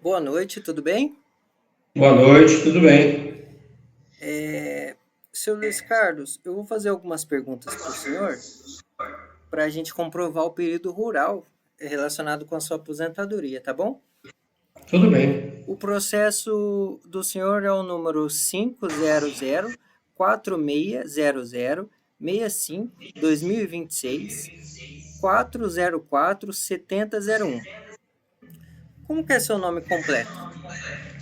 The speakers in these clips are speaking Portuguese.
Boa noite, tudo bem? Boa noite, tudo bem? Seu Luiz Carlos, eu vou fazer algumas perguntas para o senhor para a gente comprovar o período rural relacionado com a sua aposentadoria, tá bom? Tudo bem. O processo do senhor é o número 500-4600-65-2026, 404-7001. Como que é seu nome completo?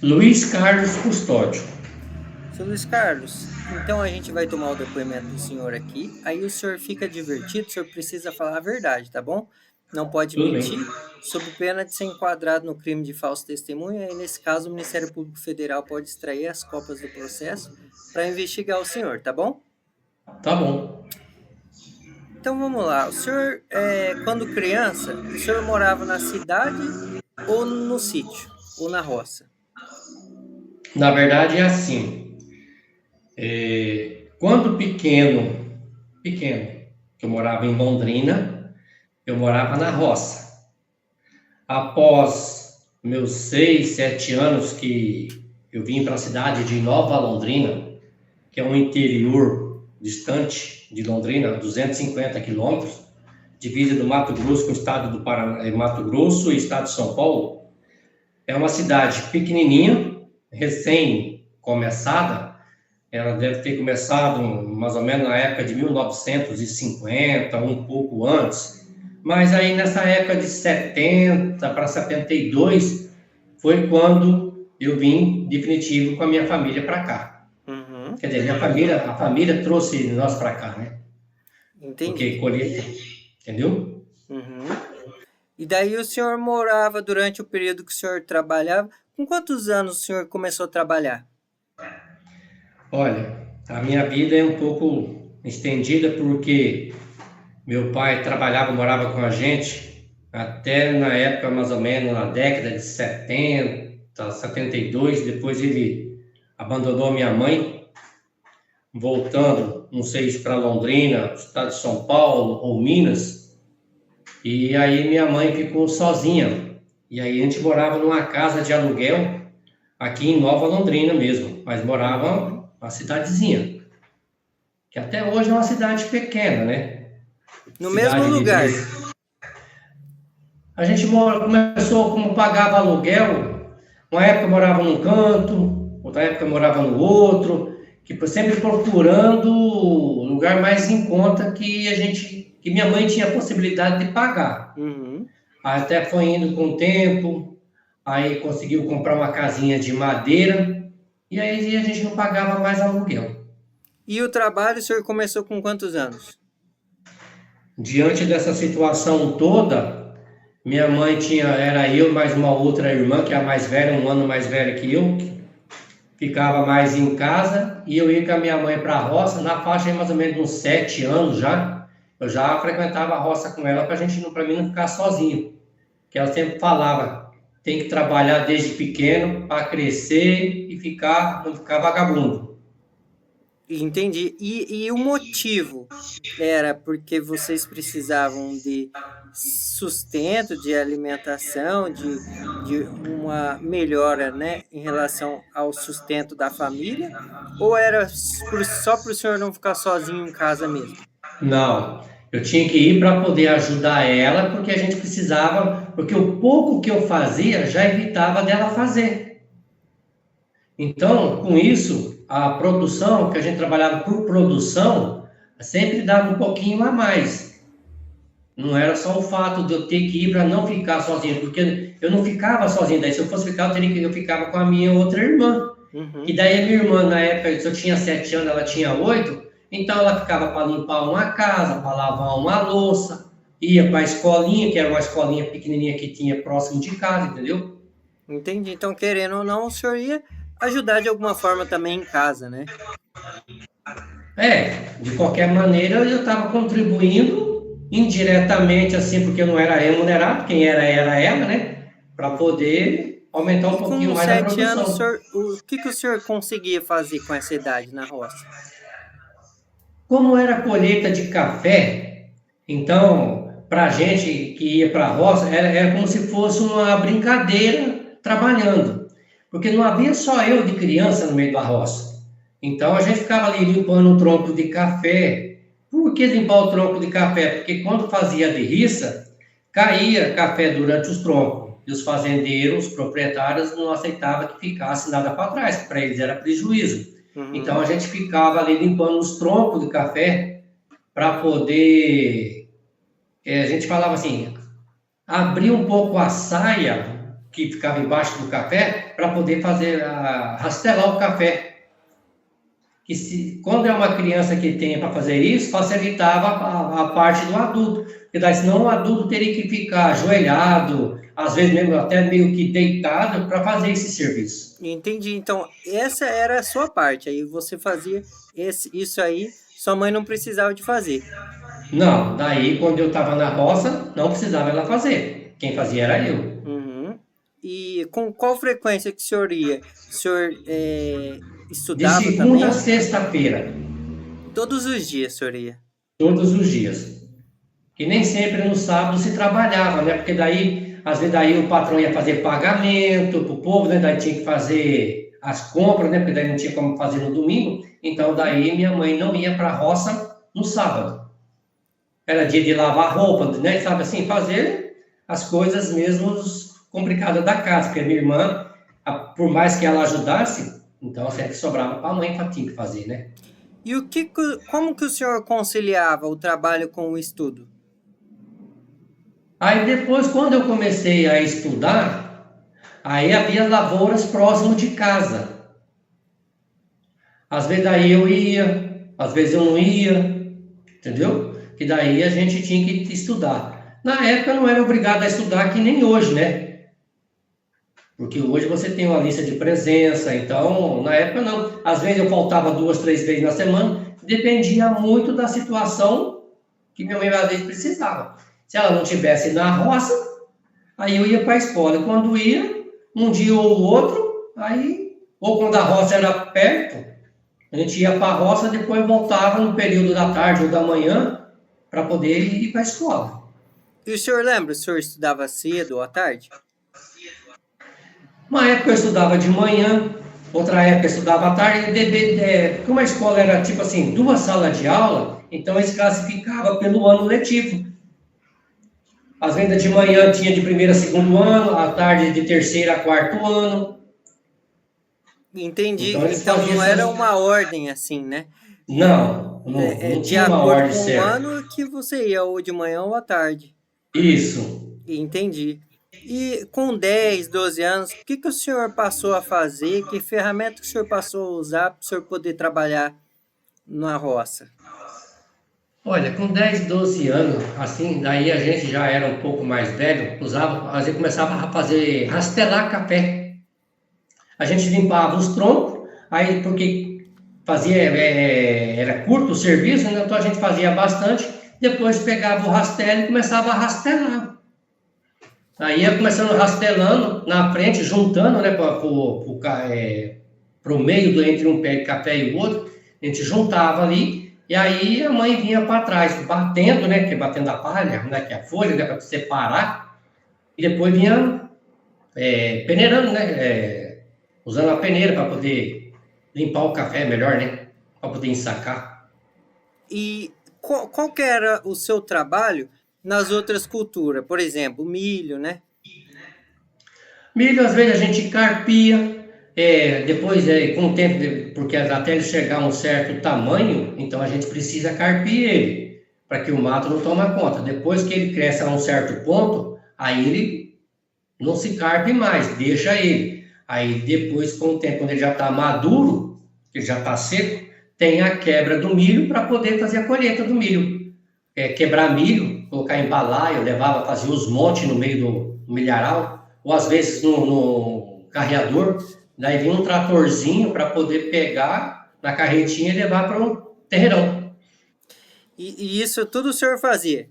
Luiz Carlos Custódio. Seu Luiz Carlos, então a gente vai tomar o depoimento do senhor aqui, aí o senhor fica divertido, o senhor precisa falar a verdade, tá bom? Não pode Tudo bem. mentir, sob pena de ser enquadrado no crime de falso testemunho, e nesse caso o Ministério Público Federal pode extrair as cópias do processo para investigar o senhor, tá bom? Tá bom. Então vamos lá, o senhor, quando criança, o senhor morava na cidade ou no sítio, ou na roça? Na verdade é assim. Quando pequeno, que eu morava em Londrina, eu morava na roça. Após meus 6, 7 anos que eu vim para a cidade de Nova Londrina, que é um interior distante de Londrina, 250 quilômetros, divisa do Mato Grosso com o estado do Paraná, Mato Grosso e estado de São Paulo. É uma cidade pequenininha, recém-começada. Ela deve ter começado mais ou menos na época de 1950, um pouco antes. Mas aí nessa época de 70 para 72 foi quando eu vim definitivo com a minha família para cá. Uhum, Quer dizer, a família trouxe nós para cá, né? Porque entendi. colheita, entendeu? Uhum. E daí o senhor morava durante o período que o senhor trabalhava. Com quantos anos o senhor começou a trabalhar? Olha, a minha vida é um pouco estendida porque meu pai trabalhava, morava com a gente até na época, mais ou menos, na década de 70, 72. Depois ele abandonou minha mãe, voltando, não sei se para Londrina, estado de São Paulo ou Minas. E aí minha mãe ficou sozinha. E aí a gente morava numa casa de aluguel aqui em Nova Londrina mesmo, mas Uhum. morava uma cidadezinha, que até hoje é uma cidade pequena, né? No mesmo Cidade de lugar. 10. A gente começou como pagava aluguel, uma época morava num canto, outra época morava no outro, que sempre procurando o lugar mais em conta que minha mãe tinha a possibilidade de pagar. Uhum. Até foi indo com o tempo, aí conseguiu comprar uma casinha de madeira, e aí a gente não pagava mais aluguel. E o trabalho o senhor começou com quantos anos? Diante dessa situação toda, minha mãe era eu mais uma outra irmã, que é a mais velha, um ano mais velha que eu, que ficava mais em casa, e eu ia com a minha mãe para a roça, na faixa de mais ou menos uns 7 anos já, eu já frequentava a roça com ela para mim não ficar sozinho, que ela sempre falava, tem que trabalhar desde pequeno para crescer e não ficar vagabundo. Entendi. E o motivo era porque vocês precisavam de sustento, de alimentação, de uma melhora, né, em relação ao sustento da família? Ou era só para o senhor não ficar sozinho em casa mesmo? Não, eu tinha que ir para poder ajudar ela, porque a gente precisava, porque o pouco que eu fazia já evitava dela fazer. Então, com isso, a produção, que a gente trabalhava por produção, sempre dava um pouquinho a mais. Não era só o fato de eu ter que ir para não ficar sozinho, porque eu não ficava sozinho. Daí, se eu fosse ficar, eu ficava com a minha outra irmã. E Uhum. daí a minha irmã, na época, se eu tinha 7 anos, ela tinha 8, então ela ficava para limpar uma casa, para lavar uma louça, ia para a escolinha, que era uma escolinha pequenininha que tinha próximo de casa, entendeu? Entendi. Então, querendo ou não, o senhor ia ajudar de alguma forma também em casa, né? De qualquer maneira, eu estava contribuindo indiretamente, assim, porque eu não era remunerado, quem era ela, né? Para poder aumentar um E pouquinho com mais a 7 anos, produção. o que que o senhor conseguia fazer com essa idade na roça? Como era colheita de café, então, para a gente que ia para a roça, era como se fosse uma brincadeira, trabalhando, porque não havia só eu de criança no meio da roça. Então a gente ficava ali limpando o tronco de café. Por que limpar o tronco de café? Porque quando fazia derriça, caía café durante os troncos. E os fazendeiros, os proprietários, não aceitavam que ficasse nada para trás, para eles era prejuízo. Então a gente ficava ali limpando os troncos de café para poder, a gente falava assim, abrir um pouco a saia que ficava embaixo do café para poder fazer, rastelar o café. Que quando é uma criança que tem para fazer isso, facilitava a parte do adulto. Porque daí, senão o adulto teria que ficar ajoelhado, às vezes mesmo até meio que deitado, para fazer esse serviço. Entendi. Então, essa era a sua parte. Aí você fazia isso aí, sua mãe não precisava de fazer. Não, daí quando eu estava na roça, não precisava ela fazer. Quem fazia era eu. Uhum. E com qual frequência que o senhor ia? O senhor De estudava segunda a também? sexta-feira, Todos os dias o senhor ia. todos os dias. Que nem sempre no sábado se trabalhava, né? Porque daí, às vezes, daí o patrão ia fazer pagamento para o povo, né? Daí tinha que fazer as compras, né? Porque daí não tinha como fazer no domingo. Então, daí minha mãe não ia para a roça no sábado. Era dia de lavar roupa, né? Sabe assim, fazer as coisas mesmo complicadas da casa. Porque a minha irmã, por mais que ela ajudasse, então sempre sobrava para a mãe que tinha que fazer, né? E como que o senhor conciliava o trabalho com o estudo? Aí depois, quando eu comecei a estudar, aí havia lavouras próximo de casa. Às vezes daí eu ia, às vezes eu não ia, entendeu? Que daí a gente tinha que estudar. Na época não era obrigado a estudar que nem hoje, né? Porque hoje você tem uma lista de presença, então na época não. Às vezes eu faltava 2, 3 vezes na semana, dependia muito da situação que minha mãe às vezes precisava. Se ela não tivesse na roça, aí eu ia para a escola. E quando ia, um dia ou outro, aí, ou quando a roça era perto, a gente ia para a roça, depois voltava no período da tarde ou da manhã para poder ir para a escola. E o senhor lembra? O senhor estudava cedo ou à tarde? Uma época eu estudava de manhã, outra época eu estudava à tarde, como a escola era tipo assim, 2 salas de aula, então eles classificavam pelo ano letivo. Às vezes de manhã tinha de primeiro a segundo ano, à tarde de terceiro a quarto ano. Entendi. Então eles Então faziam não era essas. uma ordem assim, né? Não, não, não De tinha uma acordo ordem com o certa. ano que você ia, ou de manhã ou à tarde. Isso. Entendi. E com 10, 12 anos, o que que o senhor passou a fazer? Que ferramenta que o senhor passou a usar para o senhor poder trabalhar na roça? Olha, com 10, 12 anos, assim, daí a gente já era um pouco mais velho, a gente começava a fazer, rastelar café. A gente limpava os troncos, aí porque era curto o serviço, né? Então a gente fazia bastante, depois pegava o rastelo e começava a rastelar. Aí ia começando rastelando na frente, juntando, né, para o meio entre um pé de café e o outro, a gente juntava ali, e aí a mãe vinha para trás, batendo, né, que é batendo a palha, né, que é a folha, né, para separar, e depois vinha peneirando, né, usando a peneira para poder limpar o café melhor, né, para poder ensacar. E qual que era o seu trabalho nas outras culturas? Por exemplo, milho, né? Milho, às vezes, a gente carpia, depois, com o tempo, porque até ele chegar a um certo tamanho, então a gente precisa carpir ele, para que o mato não tome conta. Depois que ele cresce a um certo ponto, aí ele não se carpe mais, deixa ele. Aí depois, com o tempo, quando ele já está maduro, ele já está seco, tem a quebra do milho para poder fazer a colheita do milho. Quebrar milho, colocar em balaio, levava, fazia os montes no meio do milharal, ou às vezes no carreador, daí vinha um tratorzinho para poder pegar na carretinha e levar para o terreirão. E isso tudo o senhor fazia?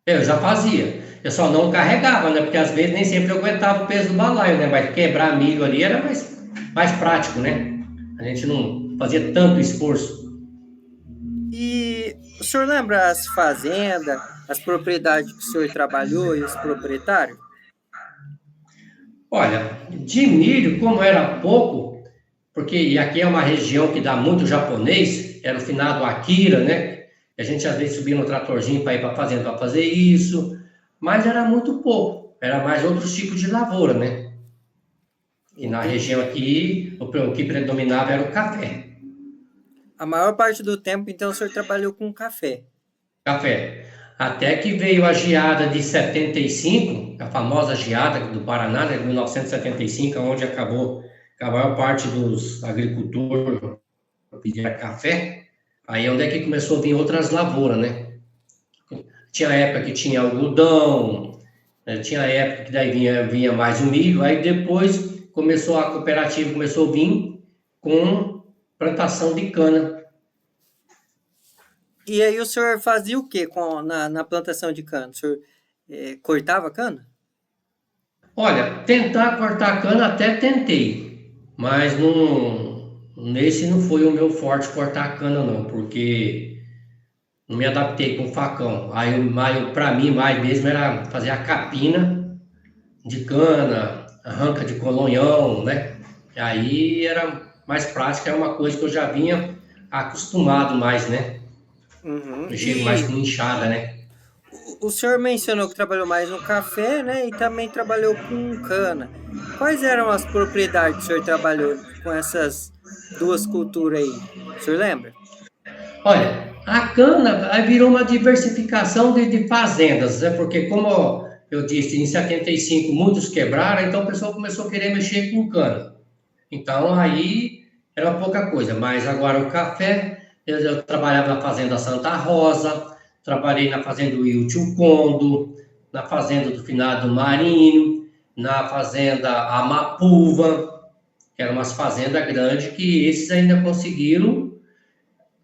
Eu já fazia, eu só não carregava, né? Porque às vezes nem sempre eu aguentava o peso do balaio, né? Mas quebrar milho ali era mais prático, né? A gente não fazia tanto esforço. E o senhor lembra as fazendas, as propriedades que o senhor trabalhou e os proprietários? Olha, de milho, como era pouco, porque e aqui é uma região que dá muito japonês, era o finado Akira, né? A gente às vezes subia no tratorzinho para ir para a fazenda para fazer isso, mas era muito pouco, era mais outros tipos de lavoura, né? E na região Entendi. aqui, o que predominava era o café. A maior parte do tempo, então, o senhor trabalhou com café. Café. Até que veio a geada de 75, a famosa geada do Paraná, né, de 1975, onde acabou a maior parte dos agricultores pedindo café. Aí é onde é que começou a vir outras lavouras, né? Tinha época que tinha algodão, né, tinha época que daí vinha mais o milho, aí depois começou a cooperativa, começou a vir com plantação de cana. E aí o senhor fazia o quê na plantação de cana? O senhor cortava cana? Olha, tentar cortar cana até tentei, mas nesse não foi o meu forte cortar cana não, porque não me adaptei com facão. Aí para mim mais mesmo era fazer a capina de cana, arranca de colonhão, né? Aí era mais prático, é uma coisa que eu já vinha acostumado mais, né? Uhum. Mexer mais E com inchada, né? o senhor mencionou que trabalhou mais no café, né? E também trabalhou com cana. Quais eram as propriedades que o senhor trabalhou com essas duas culturas aí? O senhor lembra? Olha, a cana aí virou uma diversificação de fazendas, né? Porque como eu disse, em 75 muitos quebraram, então o pessoal começou a querer mexer com cana. Então aí era pouca coisa, mas agora o café, eu trabalhava na fazenda Santa Rosa, trabalhei na fazenda do Wilton Condo, na fazenda do Finado Marinho, na fazenda Amapuva, que eram umas fazendas grandes que esses ainda conseguiram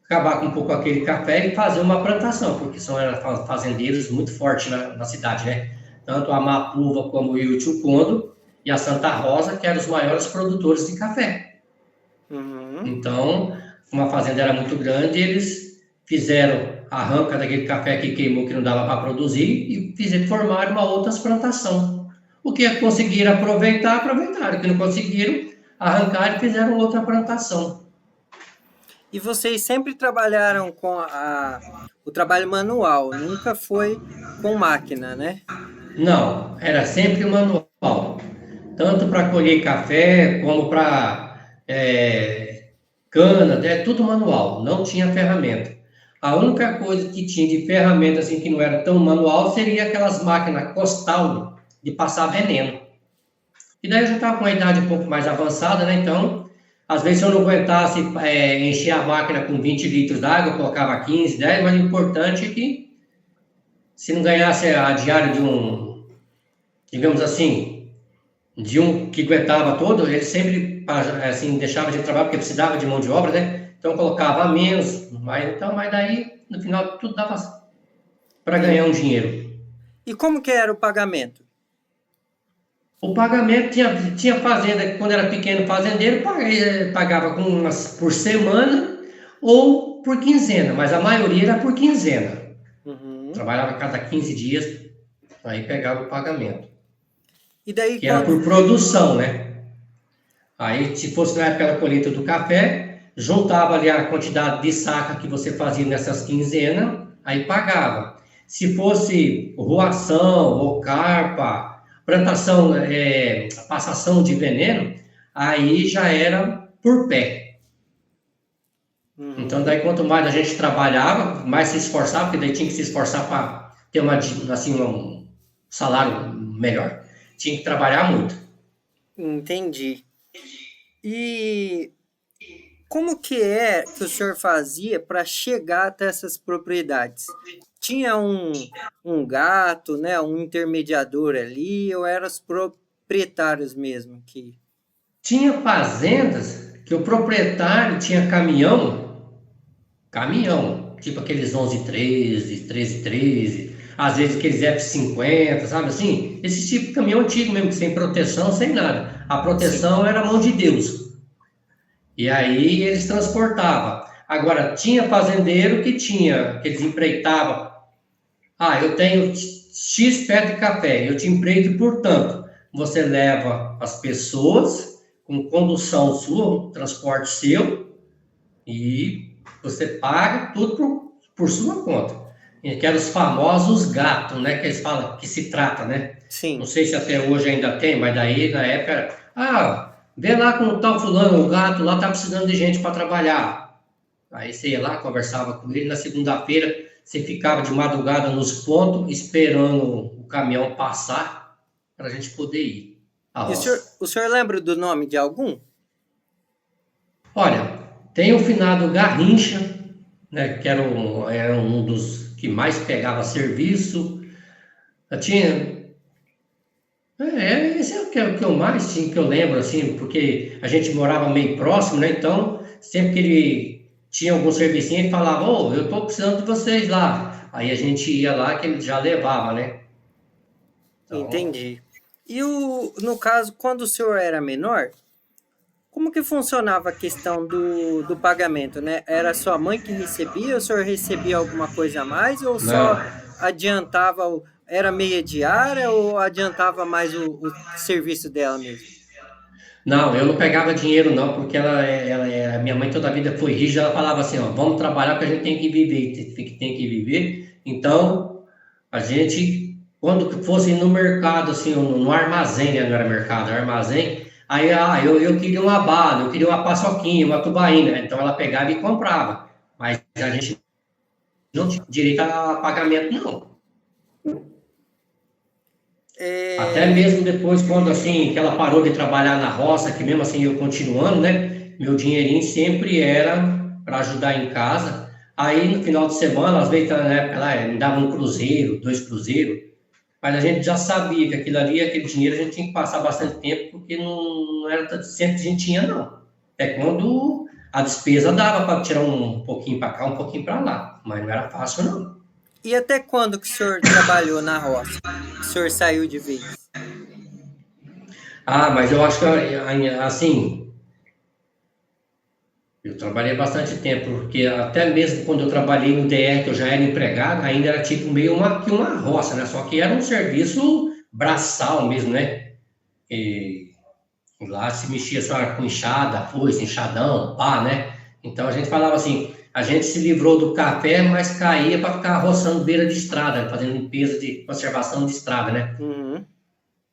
acabar com um pouco aquele café e fazer uma plantação, porque eram fazendeiros muito fortes na cidade, né? Tanto a Amapuva como o Wilton Condo e a Santa Rosa, que eram os maiores produtores de café. Uhum. Então, uma fazenda era muito grande, eles fizeram a arranca daquele café que queimou, que não dava para produzir, e formaram uma outra plantação. O que conseguiram aproveitar, aproveitaram. O que não conseguiram, arrancaram e fizeram outra plantação. E vocês sempre trabalharam com o trabalho manual, nunca foi com máquina, né? Não, era sempre manual. Tanto para colher café, como para cana, né? Tudo manual, não tinha ferramenta. A única coisa que tinha de ferramenta assim que não era tão manual seria aquelas máquinas costal de passar veneno. E daí eu já estava com uma idade um pouco mais avançada, né? Então, às vezes se eu não aguentasse encher a máquina com 20 litros d'água, eu colocava 15, 10, mas o importante é que se não ganhasse a diária de digamos assim, de um que aguentava todo, ele sempre assim, deixava de trabalhar porque precisava de mão de obra, né? Então colocava menos, mas daí no final tudo dava para E, ganhar um dinheiro. e como que era o pagamento? O pagamento tinha fazenda, quando era pequeno fazendeiro, pagava com por semana ou por quinzena, mas a maioria era por quinzena. Uhum. Trabalhava cada 15 dias, aí pegava o pagamento. E daí Que era quando por produção, né? Aí, se fosse na época da colheita do café, juntava ali a quantidade de saca que você fazia nessas quinzenas, aí pagava. Se fosse roação ou carpa, plantação, passação de veneno, aí já era por pé. Então, Uhum. daí quanto mais a gente trabalhava, mais se esforçava, porque daí tinha que se esforçar para ter um salário melhor. Tinha que trabalhar muito. Entendi. E como que é que o senhor fazia para chegar até essas propriedades? Tinha um gato, né, um intermediador ali, ou eram os proprietários mesmo que... Tinha fazendas que o proprietário tinha caminhão, tipo aqueles 1113, 1313, às vezes aqueles F50, sabe assim? Esse tipo de caminhão antigo mesmo, sem proteção, sem nada. A Sim. proteção era a mão de Deus. E aí eles transportavam. Agora, tinha fazendeiro que eles empreitavam. Ah, eu tenho X pé de café, eu te empreito por tanto. você leva as pessoas com condução sua, transporte seu, e você paga tudo por sua conta. E que eram os famosos gatos, né? Que eles falam que se trata, né? Não Sim. sei se até hoje ainda tem, mas daí na época, vê lá com o tal fulano, o gato lá tá precisando de gente para trabalhar. Aí você ia lá, conversava com ele, na segunda-feira você ficava de madrugada nos pontos, esperando o caminhão passar para a gente poder ir à E roça. o senhor lembra do nome de algum? Olha, tem o finado Garrincha, né, que era um dos que mais pegava serviço. Eu tinha. Esse é o que eu mais tinha, que eu lembro, assim, porque a gente morava meio próximo, né? Então, sempre que ele tinha algum servicinho, ele falava, ô, eu tô precisando de vocês lá. Aí a gente ia lá que ele já levava, né? Então, Entendi. E no caso, quando o senhor era menor, como que funcionava a questão do pagamento, né? Era sua mãe que recebia, o senhor recebia alguma coisa a mais ou não. só adiantava, era meia diária ou adiantava mais o serviço dela mesmo? Não, eu não pegava dinheiro não, porque a minha mãe toda a vida foi rígida, ela falava assim, ó, vamos trabalhar porque a gente tem que viver, tem que viver. Então, a gente, quando que fosse no mercado, assim, no armazém, né, não era mercado, era armazém, aí, eu queria uma bala, eu queria uma paçoquinha, uma tubaína, então ela pegava e comprava. Mas a gente não tinha direito a pagamento, não. Até É, mesmo depois, quando assim, que ela parou de trabalhar na roça, que mesmo assim eu continuando, né? Meu dinheirinho sempre era para ajudar em casa. Aí no final de semana, às vezes, na época, ela me dava um cruzeiro, dois cruzeiros, mas a gente já sabia que aquilo ali, aquele dinheiro, a gente tinha que passar bastante tempo, porque não era sempre que a gente tinha, não. É quando a despesa dava para tirar um pouquinho para cá, um pouquinho para lá, mas não era fácil, não. e até quando que o senhor trabalhou na roça? Que o senhor saiu de vez? Mas eu acho que, assim, eu trabalhei bastante tempo, porque até mesmo quando eu trabalhei no DR, que eu já era empregado, ainda era tipo meio que uma roça, né? Só que era um serviço braçal mesmo, né? E lá se mexia só com enxada, foice, enxadão, pá, né? Então a gente falava assim, a gente se livrou do café, mas caía para ficar roçando beira de estrada, fazendo limpeza de conservação de estrada, né? Uhum.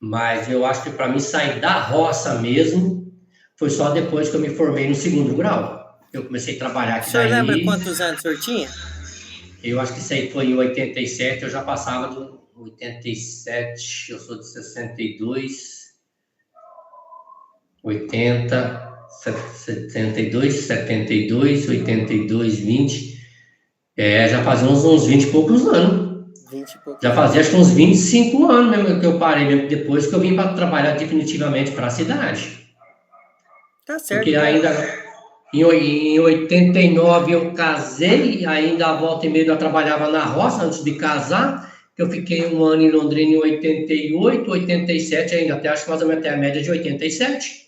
Mas eu acho que para mim sair da roça mesmo foi só depois que eu me formei no segundo grau. Eu comecei a trabalhar O que senhor lembra daí, quantos anos o senhor tinha? eu acho que isso aí foi em 87, eu já passava do 87, eu sou de 62, 80, 72, 72, 82, 20. Já fazia uns 20 e poucos anos. 20 e poucos Já anos. fazia acho que uns 25 anos mesmo que eu parei, mesmo depois que eu vim para trabalhar definitivamente para a cidade. Tá Porque certo. ainda em 89 eu casei, ainda a volta e meia eu trabalhava na roça antes de casar, que eu fiquei um ano em Londrina em 88, 87 ainda, até acho que mais ou menos até a média de 87.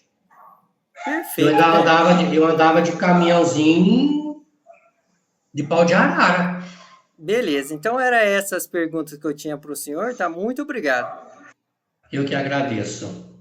Perfeito. Bom, Eu andava de caminhãozinho de pau de arara. beleza. Então, era essas perguntas que eu tinha para o senhor. Tá? Muito obrigado. Eu que agradeço.